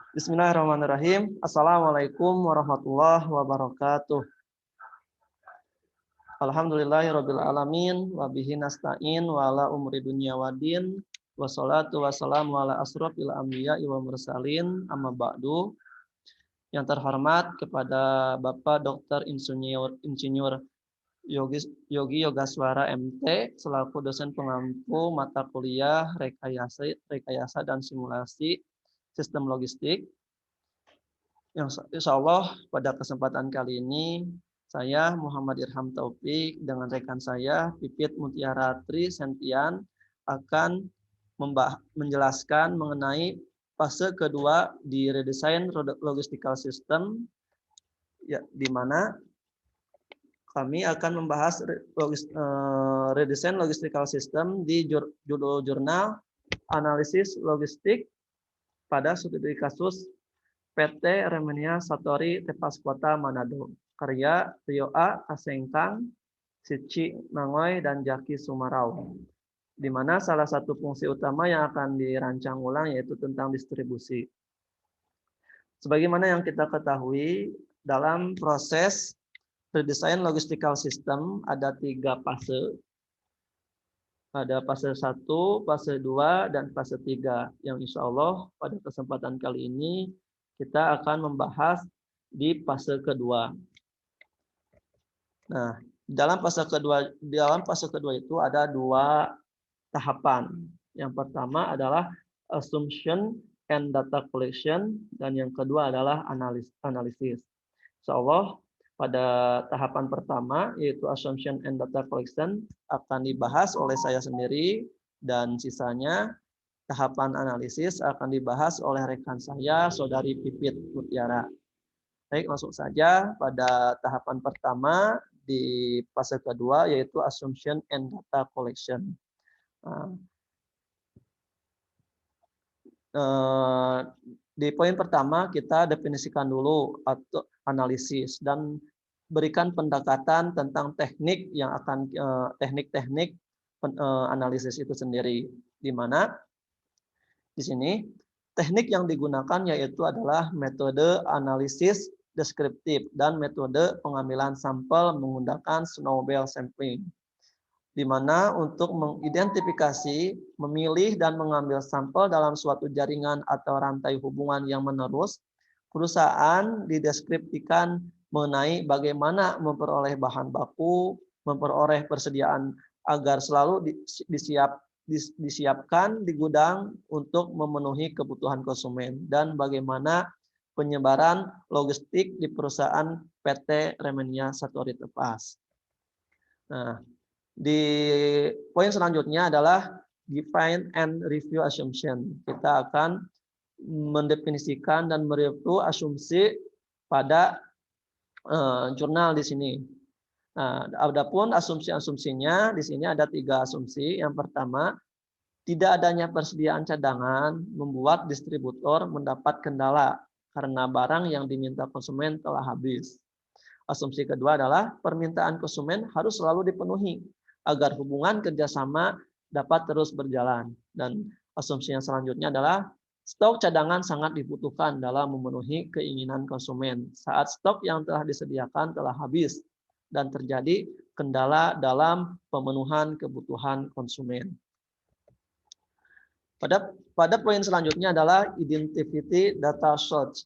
Bismillahirrahmanirrahim. Assalamualaikum warahmatullahi wabarakatuh. Alhamdulillahirabbil alamin wa bihi nasta'in wa ala umri dunya waddin wassalatu wassalamu ala asrofil anbiya'i wa mursalin amma ba'du. Yang terhormat kepada Bapak Dr. Insinyur Yogi Yogaswara MT selaku dosen pengampu mata kuliah rekayasa dan simulasi sistem logistik. Yang insya Allah pada kesempatan kali ini saya Muhammad Irham Taufik dengan rekan saya Pipit Mutiara Tri Sentian akan menjelaskan mengenai fase kedua di redesign logistical system, ya, di mana kami akan membahas redesign logistical system di judul jurnal analisis logistik pada studi kasus PT Remenia Satori Tepas Kota Manado. Karya Rio A. Asengkang, Sici Nangoy, dan Jaki Sumarau. Di mana salah satu fungsi utama yang akan dirancang ulang yaitu tentang distribusi. Sebagaimana yang kita ketahui, dalam proses redesign logistical system ada 3 fase. Ada fase 1, fase 2, dan fase 3. Yang insya Allah pada kesempatan kali ini kita akan membahas di fase kedua. Nah, dalam fase kedua itu ada 2 tahapan. Yang pertama adalah assumption and data collection, dan yang kedua adalah analisis. Insyaallah pada tahapan pertama yaitu assumption and data collection akan dibahas oleh saya sendiri, dan sisanya tahapan analisis akan dibahas oleh rekan saya Saudari Pipit Mutiara. Baik, langsung saja pada tahapan pertama di fase kedua yaitu assumption and data collection. Di poin pertama kita definisikan dulu atau analisis dan berikan pendekatan tentang teknik yang akan teknik-teknik analisis itu sendiri, di mana di sini teknik yang digunakan yaitu adalah metode analisis deskriptif dan metode pengambilan sampel menggunakan snowball sampling, di mana untuk mengidentifikasi, memilih, dan mengambil sampel dalam suatu jaringan atau rantai hubungan yang menerus, perusahaan dideskripsikan mengenai bagaimana memperoleh bahan baku, memperoleh persediaan agar selalu disiapkan di gudang untuk memenuhi kebutuhan konsumen, dan bagaimana penyebaran logistik di perusahaan PT Remenia Satori Tepas. Nah, di poin selanjutnya adalah define and review assumption. Kita akan mendefinisikan dan mereview asumsi pada jurnal di sini. Nah, adapun asumsi-asumsinya di sini ada 3 asumsi. Yang pertama, tidak adanya persediaan cadangan membuat distributor mendapat kendala karena barang yang diminta konsumen telah habis. Asumsi kedua adalah permintaan konsumen harus selalu dipenuhi agar hubungan kerjasama dapat terus berjalan. Dan asumsi yang selanjutnya adalah stok cadangan sangat dibutuhkan dalam memenuhi keinginan konsumen saat stok yang telah disediakan telah habis dan terjadi kendala dalam pemenuhan kebutuhan konsumen. Pada poin selanjutnya adalah identity data source,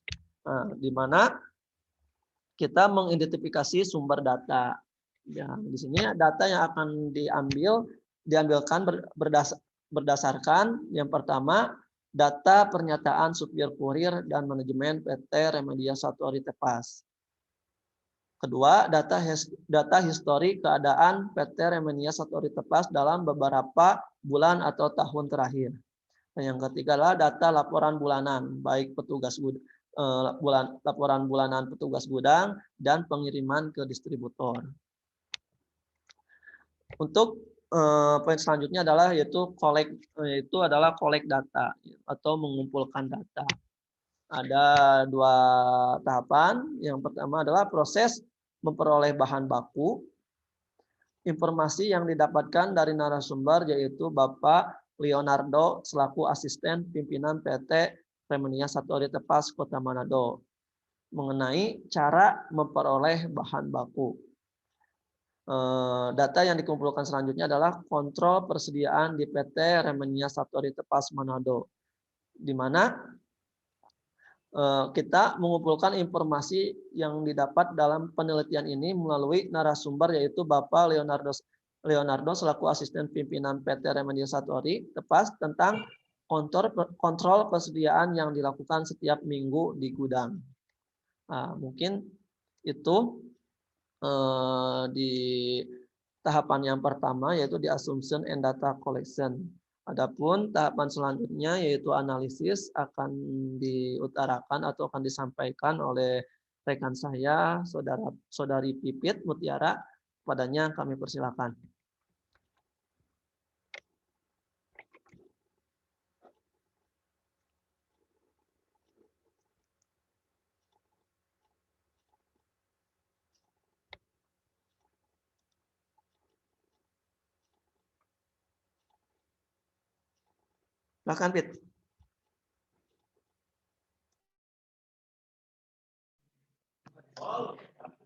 di mana kita mengidentifikasi sumber data. Ya, di sini data yang akan diambilkan berdasarkan yang pertama data pernyataan supir kurir dan manajemen PT Remedia Satori Tepas. Kedua, data histori keadaan PT Remenia Satori Tepas dalam beberapa bulan atau tahun terakhir. Dan yang ketiga adalah data laporan bulanan, baik laporan bulanan petugas gudang dan pengiriman ke distributor. Untuk poin selanjutnya adalah yaitu collect data atau mengumpulkan data. Ada 2 tahapan. Yang pertama adalah proses memperoleh bahan baku. Informasi yang didapatkan dari narasumber yaitu Bapak Leonardo selaku asisten pimpinan PT Remenia Satori Tepas, Kota Manado, mengenai cara memperoleh bahan baku. Data yang dikumpulkan selanjutnya adalah kontrol persediaan di PT Remenia Satori Tepas Manado, di mana kita mengumpulkan informasi yang didapat dalam penelitian ini melalui narasumber, yaitu Bapak Leonardo selaku asisten pimpinan PT Remenia Satori Tepas tentang kontrol persediaan yang dilakukan setiap minggu di gudang. Nah, mungkin itu di tahapan yang pertama, yaitu di assumption and data collection. Adapun tahapan selanjutnya yaitu analisis akan diutarakan atau akan disampaikan oleh rekan saya, saudari Pipit Mutiara. Padanya kami persilakan. Silakan, Pit.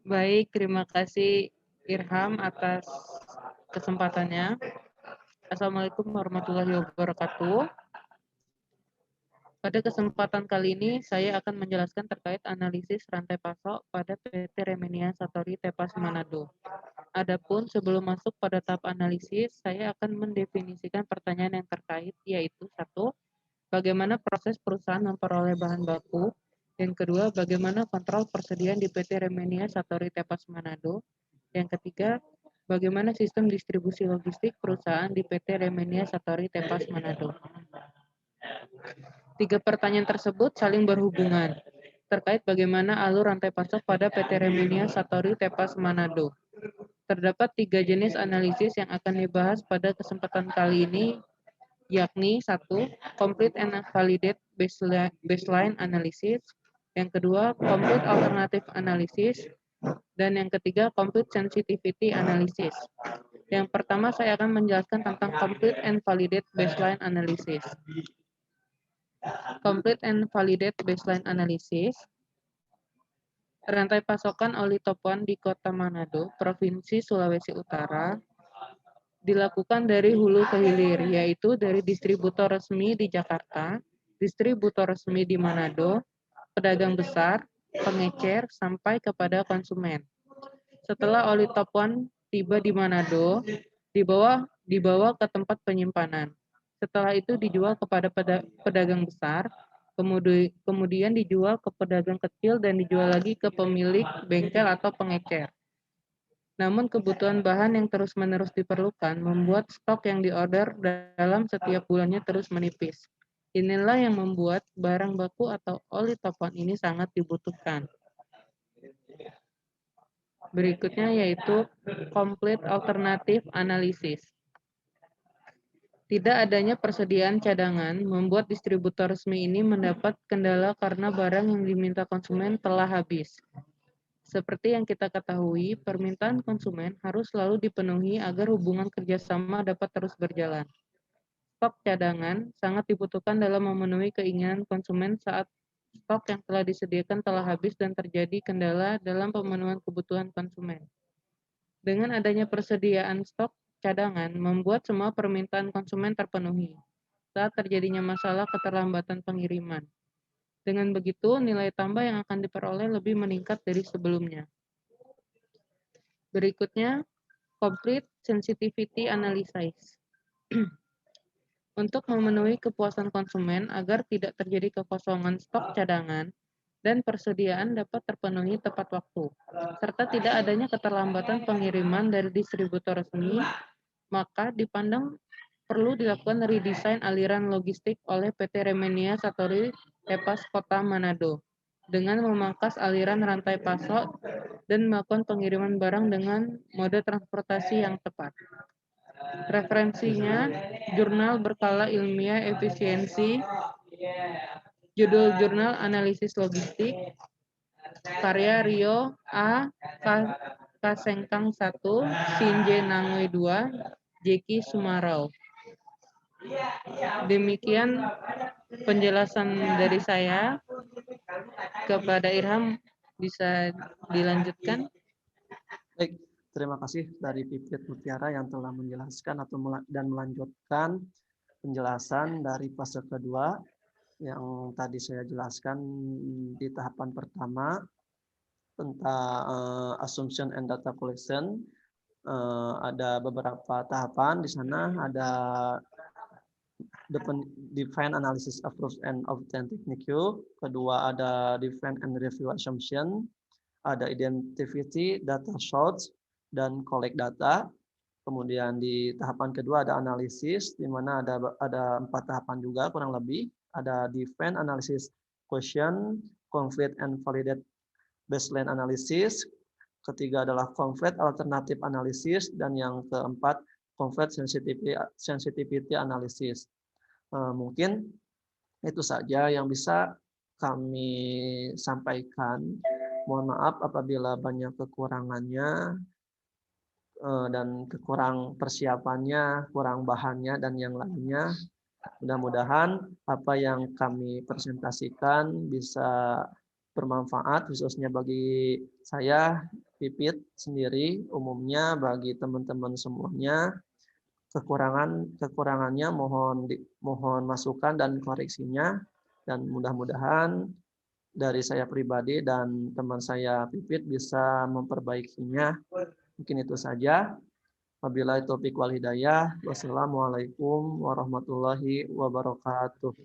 Baik, terima kasih Irham atas kesempatannya. Assalamualaikum warahmatullahi wabarakatuh. Pada kesempatan kali ini, saya akan menjelaskan terkait analisis rantai pasok pada PT Remenia Satori Tepas Manado. Adapun sebelum masuk pada tahap analisis, saya akan mendefinisikan pertanyaan yang terkait, yaitu 1. Bagaimana proses perusahaan memperoleh bahan baku? Yang kedua, bagaimana kontrol persediaan di PT Remenia Satori Tepas Manado? Yang ketiga, bagaimana sistem distribusi logistik perusahaan di PT Remenia Satori Tepas Manado? 3 pertanyaan tersebut saling berhubungan terkait bagaimana alur rantai pasok pada PT Remenia Satori Tepas Manado. Terdapat 3 jenis analisis yang akan dibahas pada kesempatan kali ini, yakni 1. Complete and validate baseline analysis, yang kedua complete alternative analysis, dan yang ketiga complete sensitivity analysis. Yang pertama saya akan menjelaskan tentang complete and validate baseline analysis. Complete and validate baseline analysis. Rantai pasokan oli top 1 di Kota Manado, Provinsi Sulawesi Utara, dilakukan dari hulu ke hilir, yaitu dari distributor resmi di Jakarta, distributor resmi di Manado, pedagang besar, pengecer, sampai kepada konsumen. Setelah oli top 1 tiba di Manado, dibawa ke tempat penyimpanan. Setelah itu dijual kepada pedagang besar, kemudian dijual ke pedagang kecil dan dijual lagi ke pemilik bengkel atau pengecer. Namun kebutuhan bahan yang terus-menerus diperlukan membuat stok yang diorder dalam setiap bulannya terus menipis. Inilah yang membuat barang baku atau oli top 1 ini sangat dibutuhkan. Berikutnya yaitu complete alternative analysis. Tidak adanya persediaan cadangan membuat distributor resmi ini mendapat kendala karena barang yang diminta konsumen telah habis. Seperti yang kita ketahui, permintaan konsumen harus selalu dipenuhi agar hubungan kerjasama dapat terus berjalan. Stok cadangan sangat dibutuhkan dalam memenuhi keinginan konsumen saat stok yang telah disediakan telah habis dan terjadi kendala dalam pemenuhan kebutuhan konsumen. Dengan adanya persediaan stok cadangan membuat semua permintaan konsumen terpenuhi saat terjadinya masalah keterlambatan pengiriman. Dengan begitu, nilai tambah yang akan diperoleh lebih meningkat dari sebelumnya. Berikutnya, complete sensitivity analysis. Untuk memenuhi kepuasan konsumen agar tidak terjadi kekosongan stok cadangan dan persediaan dapat terpenuhi tepat waktu, serta tidak adanya keterlambatan pengiriman dari distributor resmi, maka dipandang perlu dilakukan redesign aliran logistik oleh PT Remenia Satori Tepas Kota Manado dengan memangkas aliran rantai pasok dan melakukan pengiriman barang dengan mode transportasi yang tepat. Referensinya, jurnal berkala ilmiah efisiensi, judul jurnal analisis logistik, karya Rio A. Kasengkang 1, Shinje Nangoi 2, Jeki Sumarau. Demikian penjelasan dari saya. Kepada Irham, bisa dilanjutkan. Baik, terima kasih dari Pipit Mutiara yang telah menjelaskan dan melanjutkan penjelasan dari fase kedua yang tadi saya jelaskan di tahapan pertama tentang assumption and data collection. Ada beberapa tahapan di sana, ada define analysis approach and obtain technique. Kedua ada define and review assumption. Ada identify data source dan collect data. Kemudian di tahapan kedua ada analisis, di mana ada 4 tahapan juga kurang lebih. Ada define analysis question, conflict and validate baseline analysis. Ketiga adalah conflict alternative analysis, dan yang keempat conflict sensitivity analysis. Mungkin itu saja yang bisa kami sampaikan. Mohon maaf apabila banyak kekurangannya dan kurang persiapannya, kurang bahannya, dan yang lainnya. Mudah-mudahan apa yang kami presentasikan bisa bermanfaat, khususnya bagi saya, Pipit sendiri, umumnya bagi teman-teman semuanya. Kekurangannya mohon masukan dan koreksinya, dan mudah-mudahan dari saya pribadi dan teman saya Pipit bisa memperbaikinya. Mungkin itu saja. Wabillahi taufiq wal hidayah. Wassalamualaikum warahmatullahi wabarakatuh.